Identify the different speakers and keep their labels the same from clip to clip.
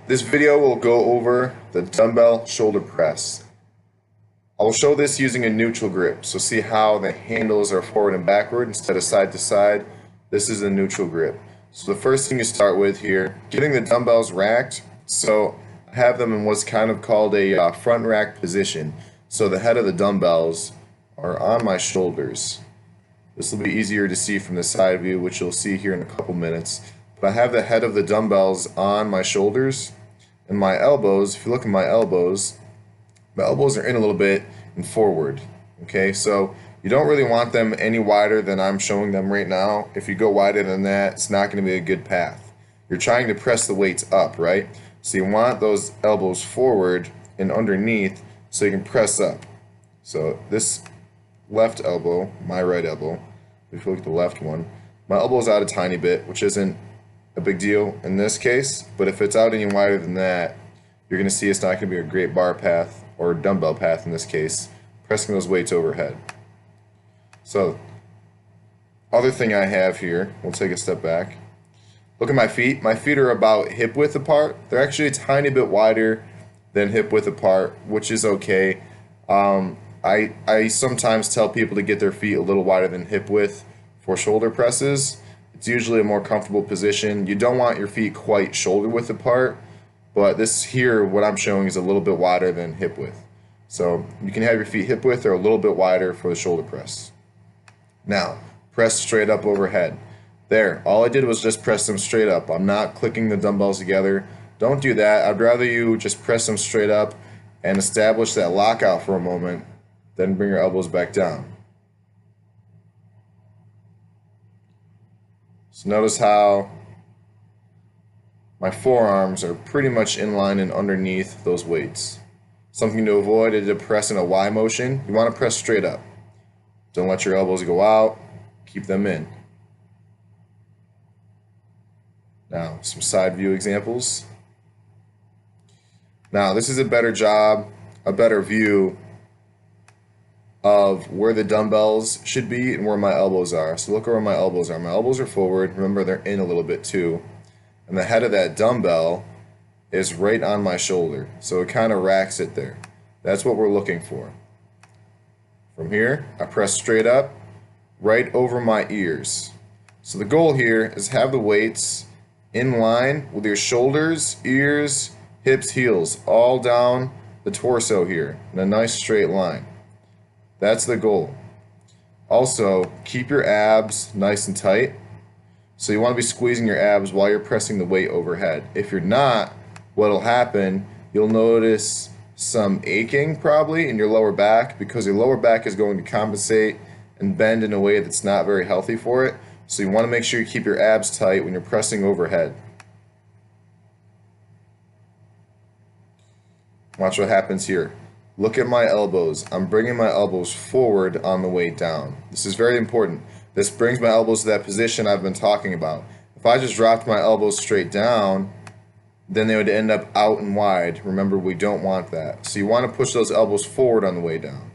Speaker 1: This video will go over the dumbbell shoulder press. I will show this using a neutral grip, so see how the handles are forward and backward instead of side to side. This is a neutral grip. So the first thing you start with here, getting the dumbbells racked. So I have them in what's kind of called a front rack position. So the head of the dumbbells are on my shoulders. This will be easier to see from the side view, which you'll see here in a couple minutes. But I have the head of the dumbbells on my shoulders, and my elbows, if you look at my elbows are in a little bit and forward. Okay, so you don't really want them any wider than I'm showing them right now. If you go wider than that, it's not going to be a good path. You're trying to press the weights up, right? So you want those elbows forward and underneath so you can press up. So this left elbow, my right elbow, if you look at the left one, my elbow's out a tiny bit, which isn't a big deal in this case, but if it's out any wider than that, you're going to see it's not going to be a great bar path, or dumbbell path in this case, pressing those weights overhead. So, other thing I have here, we'll take a step back. Look at my feet. My feet are about hip width apart. They're actually a tiny bit wider than hip width apart, which is okay. I sometimes tell people to get their feet a little wider than hip width for shoulder presses. It's usually a more comfortable position. You don't want your feet quite shoulder width apart, but this here, what I'm showing, is a little bit wider than hip width. So you can have your feet hip width or a little bit wider for the shoulder press. Now, press straight up overhead. There, all I did was just press them straight up. I'm not clicking the dumbbells together. Don't do that. I'd rather you just press them straight up and establish that lockout for a moment, then bring your elbows back down. So notice how my forearms are pretty much in line and underneath those weights. Something to avoid is to press in a Y motion. You want to press straight up. Don't let your elbows go out. Keep them in. Now, some side view examples. Now, this is a better job, a better view of where the dumbbells should be and where my elbows are. So look where my elbows are. My elbows are forward. Remember, they're in a little bit too. And the head of that dumbbell is right on my shoulder. So it kind of racks it there. That's what we're looking for. From here, I press straight up, right over my ears. So the goal here is have the weights in line with your shoulders, ears, hips, heels, all down the torso here in a nice straight line. That's the goal. Also, keep your abs nice and tight. So you want to be squeezing your abs while you're pressing the weight overhead. If you're not, what'll happen, you'll notice some aching probably in your lower back, because your lower back is going to compensate and bend in a way that's not very healthy for it. So you want to make sure you keep your abs tight when you're pressing overhead. Watch what happens here. Look at my elbows. I'm bringing my elbows forward on the way down. This is very important. This brings my elbows to that position I've been talking about. If I just dropped my elbows straight down, then they would end up out and wide. Remember, we don't want that. So you want to push those elbows forward on the way down,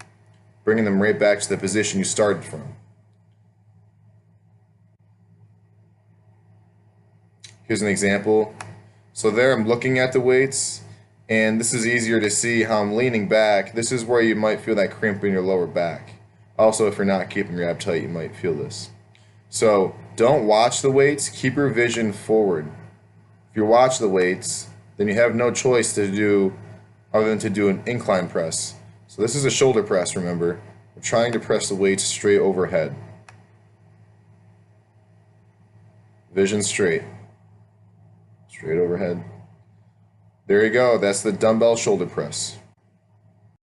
Speaker 1: bringing them right back to the position you started from. Here's an example. So there I'm looking at the weights, and this is easier to see how I'm leaning back. This is where you might feel that cramp in your lower back. Also, if you're not keeping your ab tight, you might feel this. So don't watch the weights, keep your vision forward. If you watch the weights, then you have no choice to do other than to do an incline press. So this is a shoulder press, remember. We're trying to press the weights straight overhead. Vision straight. Straight overhead. There you go, that's the dumbbell shoulder press.